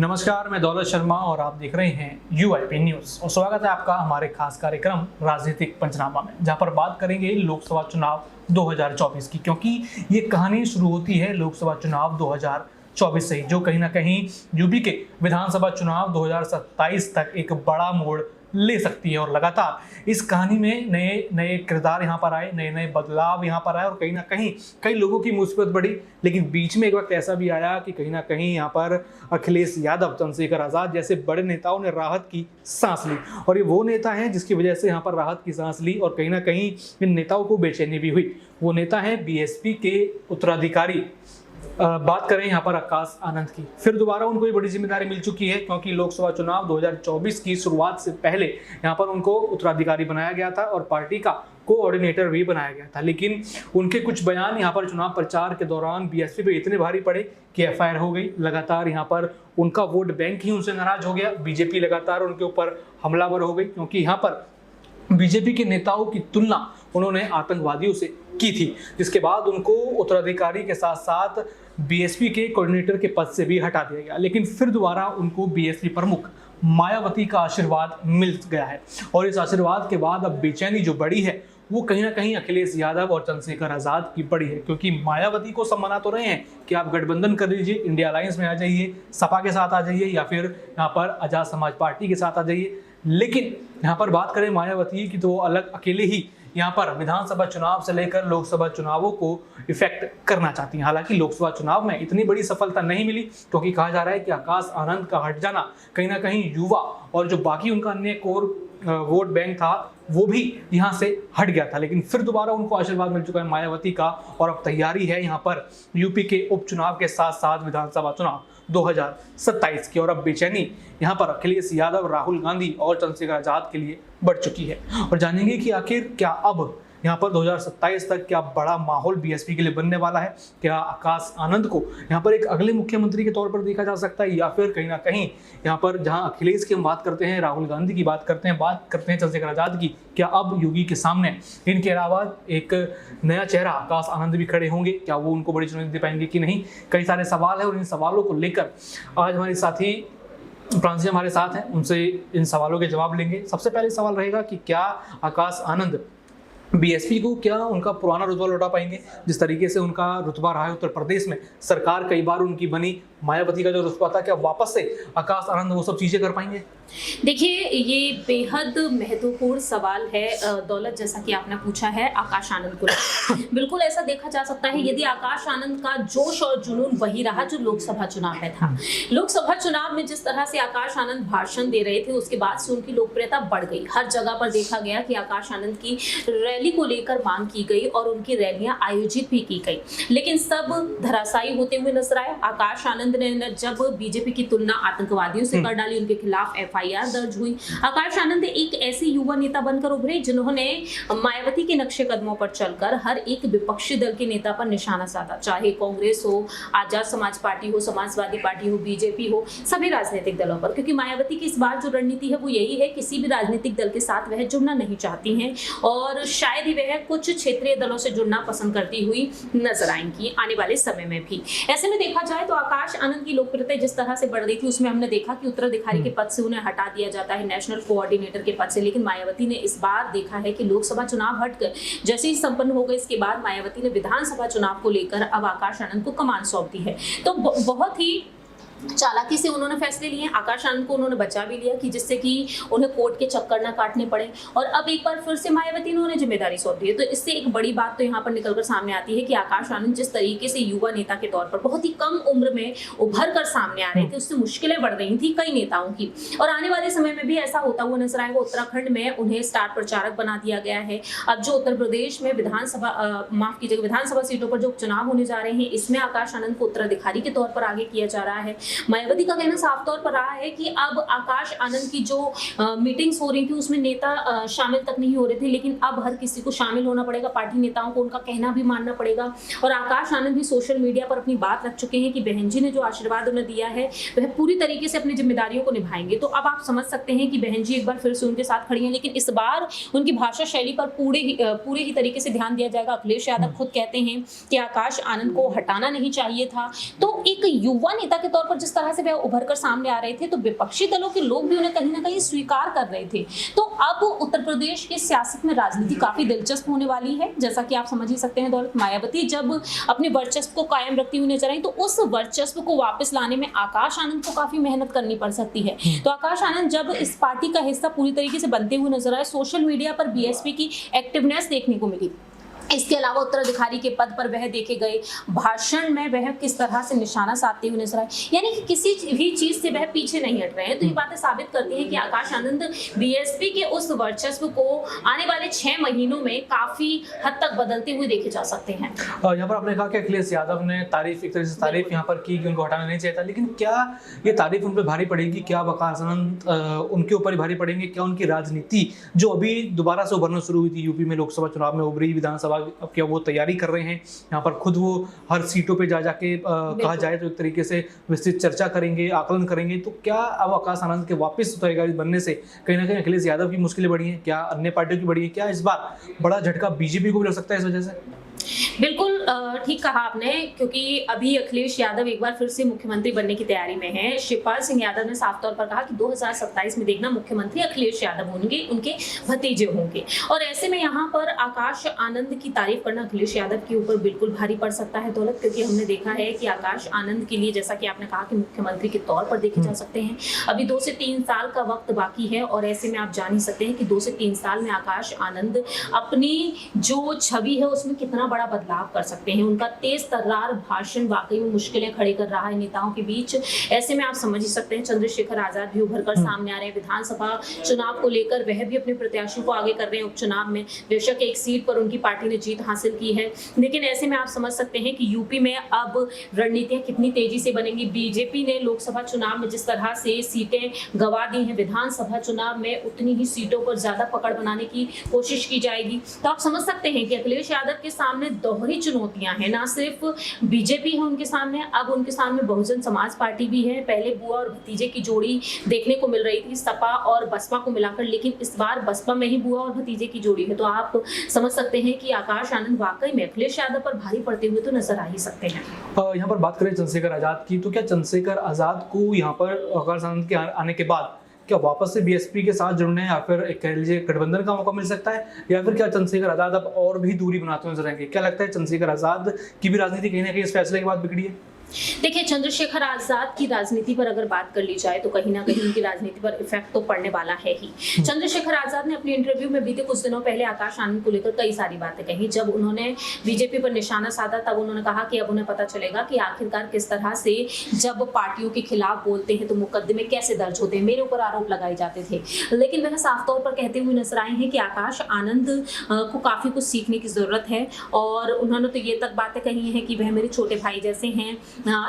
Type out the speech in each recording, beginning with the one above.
नमस्कार, मैं दौलत शर्मा और आप देख रहे हैं यूआईपी न्यूज और स्वागत है आपका हमारे खास कार्यक्रम राजनीतिक पंचनामा में, जहां पर बात करेंगे लोकसभा चुनाव 2024 की। क्योंकि ये कहानी शुरू होती है लोकसभा चुनाव 2024 से, जो कहीं ना कहीं यूपी के विधानसभा चुनाव 2027 तक एक बड़ा मोड़ ले सकती है। और लगातार इस कहानी में नए नए किरदार यहाँ पर आए, नए नए बदलाव यहाँ पर आए और कहीं ना कहीं कई लोगों की मुसीबत बढ़ी। लेकिन बीच में एक वक्त ऐसा भी आया कि कहीं ना कहीं यहाँ पर अखिलेश यादव, चंद्रशेखर आजाद जैसे बड़े नेताओं ने राहत की सांस ली। और ये वो नेता हैं जिसकी वजह से यहाँ पर राहत की सांस ली और कहीं ना कहीं इन नेताओं को बेचैनी भी हुई। वो नेता हैं बीएसपी के उत्तराधिकारी। बात करें यहाँ पर आकाश आनंद की, फिर दोबारा उनको ये बड़ी जिम्मेदारी मिल चुकी है, क्योंकि लोकसभा चुनाव 2024 की शुरुआत से पहले यहाँ पर उनको उत्तराधिकारी बनाया गया था और पार्टी का कोऑर्डिनेटर भी बनाया गया था। लेकिन उनके कुछ बयान यहाँ पर चुनाव प्रचार के दौरान बीएसपी पे इतने भारी पड़े कि एफआईआर हो गई। लगातार यहाँ पर उनका वोट बैंक ही उनसे नाराज हो गया। बीजेपी लगातार उनके ऊपर हमलावर हो गई, क्योंकि यहाँ पर बीजेपी के नेताओं की तुलना उन्होंने आतंकवादियों से की थी, जिसके बाद उनको उत्तराधिकारी के साथ साथ बीएसपी के कोऑर्डिनेटर के पद से भी हटा दिया गया। लेकिन फिर दोबारा उनको बीएसपी प्रमुख मायावती का आशीर्वाद मिल गया है और इस आशीर्वाद के बाद अब बेचैनी जो बढ़ी है वो कहीं ना कहीं अखिलेश यादव और चंद्रशेखर आजाद की बड़ी है। क्योंकि मायावती को सब मना तो रहे हैं कि आप गठबंधन कर लीजिए, इंडिया अलायंस में आ जाइए, सपा के साथ आ जाइए या फिर यहाँ पर आजाद समाज पार्टी के साथ आ जाइए। लेकिन यहाँ पर बात करें मायावती की तो वो अलग अकेले ही यहाँ पर विधानसभा चुनाव से लेकर लोकसभा चुनावों को इफेक्ट करना चाहती हैं। हालांकि लोकसभा चुनाव में इतनी बड़ी सफलता नहीं मिली, क्योंकि कहा जा रहा है कि आकाश आनंद का हट जाना कहीं ना कहीं युवा और जो बाकी उनका अन्य कोर वोट बैंक था वो भी यहाँ से हट गया था। लेकिन फिर दोबारा उनको आशीर्वाद मिल चुका है मायावती का और अब तैयारी है यहाँ पर यूपी के उपचुनाव के साथ साथ विधानसभा चुनाव 2027 की। और अब बेचैनी यहाँ पर अखिलेश यादव, राहुल गांधी और चंद्रशेखर आजाद के लिए बढ़ चुकी है। और जानेंगे कि आखिर क्या अब यहाँ पर 2027 तक क्या बड़ा माहौल बीएसपी के लिए बनने वाला है। क्या आकाश आनंद को यहाँ पर एक अगले मुख्यमंत्री के तौर पर देखा जा सकता है, या फिर कहीं ना कहीं यहाँ पर जहाँ अखिलेश की हम बात करते हैं, राहुल गांधी की बात करते हैं चंद्रशेखर आजाद की, क्या अब योगी के सामने इनके अलावा एक नया चेहरा आकाश आनंद भी खड़े होंगे? क्या वो उनको बड़ी चुनौती दे पाएंगे कि नहीं? कई सारे सवाल है और इन सवालों को लेकर आज हमारे साथी प्रांत जी हमारे साथ हैं, उनसे इन सवालों के जवाब लेंगे। सबसे पहले सवाल रहेगा कि क्या आकाश आनंद बीएसपी को क्या उनका पुराना रुतबा लौटा पाएंगे? जिस तरीके से उनका रुतबा रहा है उत्तर प्रदेश में, सरकार कई बार उनकी बनी, मायावती का जो रुतबा था, क्या वापस से आकाश आनंद वो सब चीजें कर पाएंगे? देखिए, ये बेहद महत्वपूर्ण सवाल है दौलत, जैसा कि आपने पूछा है आकाश आनंद को। बिल्कुल ऐसा देखा जा सकता है, यदि आकाश आनंद का जोश और जुनून वही रहा जो लोकसभा चुनाव में था। लोकसभा चुनाव में जिस तरह से आकाश आनंद भाषण दे रहे थे, उसके बाद से उनकी लोकप्रियता बढ़ गई। हर जगह पर देखा गया कि आकाश आनंद की रैली को लेकर मांग की गई और उनकी रैलियां आयोजित भी की गई, लेकिन सब धराशायी होते हुए नजर आए। आकाश आनंद ने जब बीजेपी की तुलना आतंकवादियों से कर डाली, उनके खिलाफ एफआईआर दर्ज हुई। आकाश आनंद एक ऐसे युवा नेता बनकर उभरे जिन्होंने मायावती के नक्शे कदमों पर चलकर हर एक विपक्षी दल के नेता पर निशाना साधा, चाहे कांग्रेस हो, आजाद समाज पार्टी हो, समाजवादी पार्टी हो, बीजेपी हो, सभी राजनीतिक दलों पर। क्योंकि मायावती की इस बार जो रणनीति है वो यही है, किसी भी राजनीतिक दल के साथ वह जुड़ना नहीं चाहती हैं और शायद ही वह कुछ क्षेत्रीय दलों से जुड़ना पसंद करती हुई नजर आएंगी आने वाले समय में भी। ऐसे में देखा जाए तो आकाश आनंद की लोकप्रियता जिस तरह से बढ़ रही थी, उसमें हमने देखा कि उत्तराधिकारी के पद से उन्हें हटा दिया जाता है, नेशनल कोऑर्डिनेटर के पद से। लेकिन मायावती ने इस बार देखा है कि लोकसभा चुनाव हटकर जैसे ही संपन्न हो गए, इसके बाद मायावती ने विधानसभा चुनाव को लेकर अब आकाश आनंद को कमान सौंप दी है। तो बहुत ही चालाकी से उन्होंने फैसले लिए। आकाश आनंद को उन्होंने बचा भी लिया कि जिससे कि उन्हें कोर्ट के चक्कर ना काटने पड़े, और अब एक बार फिर से मायावती ने उन्हें जिम्मेदारी सौंप दी है। तो इससे एक बड़ी बात तो यहाँ पर निकलकर सामने आती है कि आकाश आनंद जिस तरीके से युवा नेता के तौर पर बहुत ही कम उम्र में उभर कर सामने आ रहे थे, उससे मुश्किलें बढ़ रही थी कई नेताओं की, और आने वाले समय में भी ऐसा होता हुआ नजर आएगा। उत्तराखंड में उन्हें स्टार प्रचारक बना दिया गया है। अब जो उत्तर प्रदेश में विधानसभा सीटों पर जो चुनाव होने जा रहे हैं, इसमें आकाश आनंद को उत्तराधिकारी के तौर पर आगे किया जा रहा है। मायावती का कहना साफ तौर पर रहा है कि अब आकाश आनंद की जो मीटिंग्स हो रही थी उसमें नेता शामिल तक नहीं हो रहे थे, लेकिन अब हर किसी को शामिल होना पड़ेगा, पार्टी नेताओं को उनका कहना भी मानना पड़ेगा। और आकाश आनंद भी सोशल मीडिया पर अपनी बात रख चुके हैं कि बहन जी ने जो आशीर्वाद उन्हें दिया है वह पूरी तरीके से अपनी जिम्मेदारियों को निभाएंगे। तो अब आप समझ सकते हैं कि बहन जी एक बार फिर से उनके साथ खड़ी हैं, लेकिन इस बार उनकी भाषा शैली पर पूरे ही तरीके से ध्यान दिया जाएगा। अखिलेश यादव खुद कहते हैं कि आकाश आनंद को हटाना नहीं चाहिए था। तो एक युवा नेता के तौर पर और जिस तरह से वह उभर कर सामने आ रहे थे, तो विपक्षी दलों के लोग भी उन्हें कहीं ना कहीं स्वीकार कर रहे थे। तो अब उत्तर प्रदेश की सियासत में राजनीति काफी दिलचस्प होने वाली है। जैसा कि आप समझ ही सकते हैं दौलत, मायावती जब अपने वर्चस्व को कायम रखती हुई नजर आई, तो उस वर्चस्व को वापस लाने में आकाश आनंद को काफी मेहनत करनी पड़ सकती है। तो आकाश आनंद जब इस पार्टी का हिस्सा पूरी तरीके से बनते हुए नजर आए, सोशल मीडिया पर बीएसपी की एक्टिवनेस देखने को मिली। इसके अलावा उत्तराधिकारी के पद पर वह देखे गए, भाषण में वह किस तरह से निशाना साधते हुए नजर आए, यानी कि किसी भी चीज से वह पीछे नहीं हट रहे हैं। तो ये बातें साबित करती हैं कि आकाश आनंद बीएसपी के उस वर्चस्व को आने वाले 6 महीनों में काफी हद तक बदलते हुए देखे जा सकते हैं। यहाँ पर आपने कहा कि अखिलेश यादव ने तारीफ, एक तरह से तारीफ यहाँ पर की कि उनको हटाना नहीं चाहिए था, लेकिन क्या ये तारीफ उन पर भारी पड़ेगी? क्या आकाश आनंद उनके ऊपर ही भारी पड़ेंगे? क्या उनकी राजनीति जो अभी दोबारा से उभरना शुरू हुई थी, यूपी में लोकसभा चुनाव में उभरी, विधानसभा अब क्या वो तैयारी कर रहे हैं, यहाँ पर खुद वो हर सीटों पे जा जाके कहा जाए तो एक तरीके से विस्तृत चर्चा करेंगे, आकलन करेंगे, तो क्या अब आकाश आनंद के वापस उत्तराधिकारी बनने से कहीं ना कहीं अखिलेश यादव की मुश्किलें बढ़ी हैं? क्या अन्य पार्टियों की बढ़ी है? क्या इस बार बड़ा झटका बीजेपी को भी लग सकता है इस वजह से? बिल्कुल ठीक कहा आपने, क्योंकि अभी अखिलेश यादव एक बार फिर से मुख्यमंत्री बनने की तैयारी में हैं। शिवपाल सिंह यादव ने साफ तौर पर कहा कि 2027 में देखना मुख्यमंत्री अखिलेश यादव होंगे, उनके भतीजे होंगे। और ऐसे में यहाँ पर आकाश आनंद की तारीफ करना अखिलेश यादव के ऊपर बिल्कुल भारी पड़ सकता है दौलत, क्योंकि हमने देखा है कि आकाश आनंद के लिए, जैसा कि आपने कहा, कि मुख्यमंत्री के तौर पर देखे जा सकते हैं। अभी 2 से 3 साल का वक्त बाकी है, और ऐसे में आप जान ही सकते हैं कि 2 से 3 साल में आकाश आनंद अपनी जो छवि है उसमें कितना बड़ा बदलाव कर सकते हैं। उनका तेज तर्रार भाषण वाकई में मुश्किलें खड़ी कर रहा है नेताओं के बीच। ऐसे में आप समझ ही सकते हैं चंद्रशेखर आजाद भी उभर कर सामने आ रहे हैं। विधानसभा चुनाव को लेकर वह भी अपने प्रत्याशियों को आगे कर रहे हैं। उपचुनाव में बेशक एक सीट पर उनकी पार्टी ने जीत हासिल की है, लेकिन ऐसे में आप समझ सकते हैं कि यूपी में अब रणनीतियां कितनी तेजी से बनेंगी। बीजेपी ने लोकसभा चुनाव में जिस तरह से सीटें गंवा दी हैं, विधानसभा चुनाव में उतनी ही सीटों पर ज्यादा पकड़ बनाने की कोशिश की जाएगी। तो आप समझ सकते हैं कि अखिलेश यादव के सामने दोहरी चुनौतियां हैं। ना सिर्फ बीजेपी है उनके सामने, अब उनके सामने बहुजन समाज पार्टी भी है। पहले बुआ और भतीजे की जोड़ी देखने को मिल रही थी सपा और बसपा को मिलाकर, लेकिन इस बार बसपा में ही बुआ और भतीजे की जोड़ी है। तो आप समझ सकते हैं कि आकाश आनंद वाकई में अखिलेश यादव पर भारी पड़ते हुए तो नजर आ ही सकते हैं। यहाँ पर बात करें चंद्रशेखर आजाद की, तो क्या चंद्रशेखर आजाद को यहाँ पर आकाश आनंद के आने के बाद क्या वापस से बीएसपी के साथ जुड़ने या फिर एक कह लीजिए गठबंधन का मौका मिल सकता है, या फिर क्या चंद्रशेखर आजाद अब और भी दूरी बनाते हुए नजर आएंगे? क्या लगता है चंद्रशेखर आजाद की भी राजनीति कहीं ना कहीं इस फैसले के बाद बिगड़ी है? देखिए, चंद्रशेखर आजाद की राजनीति पर अगर बात कर ली जाए तो कहीं ना कहीं उनकी राजनीति पर इफेक्ट तो पड़ने वाला है ही। चंद्रशेखर आजाद ने अपने इंटरव्यू में बीते कुछ दिनों पहले आकाश आनंद को लेकर कई सारी बातें कही। जब उन्होंने बीजेपी पर निशाना साधा तब उन्होंने कहा कि अब उन्हें पता चलेगा कि आखिरकार किस तरह से जब पार्टियों के खिलाफ बोलते हैं तो मुकदमे कैसे दर्ज होते हैं। मेरे ऊपर आरोप लगाए जाते थे, लेकिन वह साफ तौर पर कहते हुए नजर आए हैं कि आकाश आनंद को काफी कुछ सीखने की जरूरत है। और उन्होंने तो ये तक बातें कही हैं कि वह मेरे छोटे भाई जैसे हैं।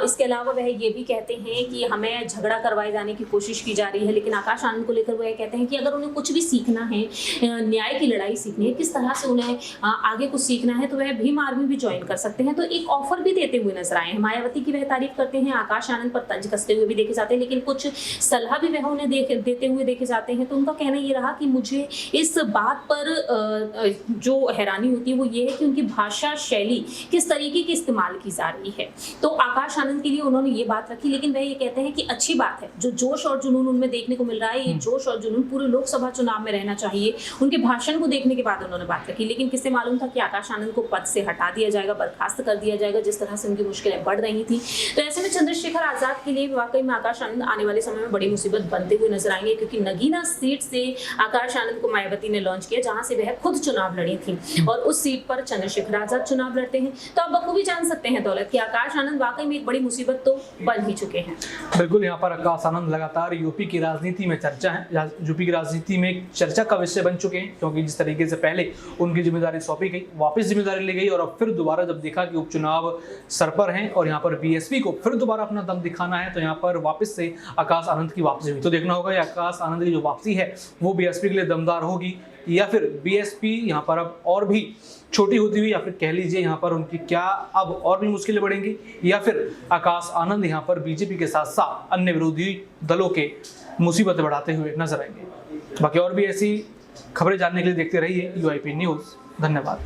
इसके अलावा वह ये भी कहते हैं कि हमें झगड़ा करवाए जाने की कोशिश की जा रही है, लेकिन आकाश आनंद को लेकर वह कहते हैं कि अगर उन्हें कुछ भी सीखना है, न्याय की लड़ाई सीखनी है, किस तरह से उन्हें आगे कुछ सीखना है, तो वह भीम आर्मी भी ज्वाइन कर सकते हैं। तो एक ऑफर भी देते हुए नजर आए हैं। मायावती की वह तारीफ करते हैं, आकाश आनंद पर तंज कसते हुए भी देखे जाते हैं, लेकिन कुछ सलाह भी वह उन्हें देते हुए देखे जाते हैं। तो उनका कहना ये रहा कि मुझे इस बात पर जो हैरानी होती है वो ये है कि उनकी भाषा शैली किस तरीके की इस्तेमाल की जा रही है। तो आकाश आनंद के लिए उन्होंने ये बात रखी, लेकिन वह ये कहते हैं कि अच्छी बात है, जो जोश और जुनून उनमें देखने को मिल रहा है, ये जोश और जुनून पूरे लोकसभा चुनाव में रहना चाहिए। उनके भाषण को देखने के बाद उन्होंने बात रखी, लेकिन किससे मालूम था कि आकाश आनंद को पद से हटा दिया जाएगा, बर्खास्त कर दिया जाएगा, जिस तरह से उनकी मुश्किलें बढ़ रही थी। तो ऐसे में चंद्रशेखर आजाद के लिए वाकई में आकाश आनंद आने वाले समय में बड़ी मुसीबत बनते हुए नजर आएंगे, क्योंकि नगीना सीट से आकाश आनंद को मायावती ने लॉन्च किया, जहां से वह खुद चुनाव लड़ी थी, और उस सीट पर चंद्रशेखर आजाद चुनाव लड़ते हैं। तो आप बखूबी जान सकते हैं दौलत कि आकाश आनंद वाकई में एक बड़ी मुसीबत तो बन ही चुके हैं। बिल्कुल, यहाँ पर आकाश आनंद लगातार यूपी की राजनीति में चर्चा है, यूपी की राजनीति में एक चर्चा का विषय बन चुके हैं, क्योंकि जिस तरीके से पहले उनकी जिम्मेदारी सौंपी गई, वापस जिम्मेदारी ली गई, और अब फिर दोबारा जब देखा कि उपचुनाव सर पर हैं और यहाँ पर बीएसपी को फिर दोबारा अपना दम दिखाना है, तो यहाँ पर वापस से आकाश आनंद की वापसी हुई। तो देखना होगा कि आकाश आनंद की जो वापसी है वो बीएसपी के लिए दमदार होगी, या फिर बीएसपी यहाँ पर अब और भी छोटी होती हुई, या फिर कह लीजिए यहाँ पर उनकी क्या अब और भी मुश्किलें बढ़ेंगी, या फिर आकाश आनंद यहाँ पर बीजेपी के साथ साथ अन्य विरोधी दलों के मुसीबतें बढ़ाते हुए नजर आएंगे। बाकी और भी ऐसी खबरें जानने के लिए देखते रहिए UIP न्यूज़। धन्यवाद।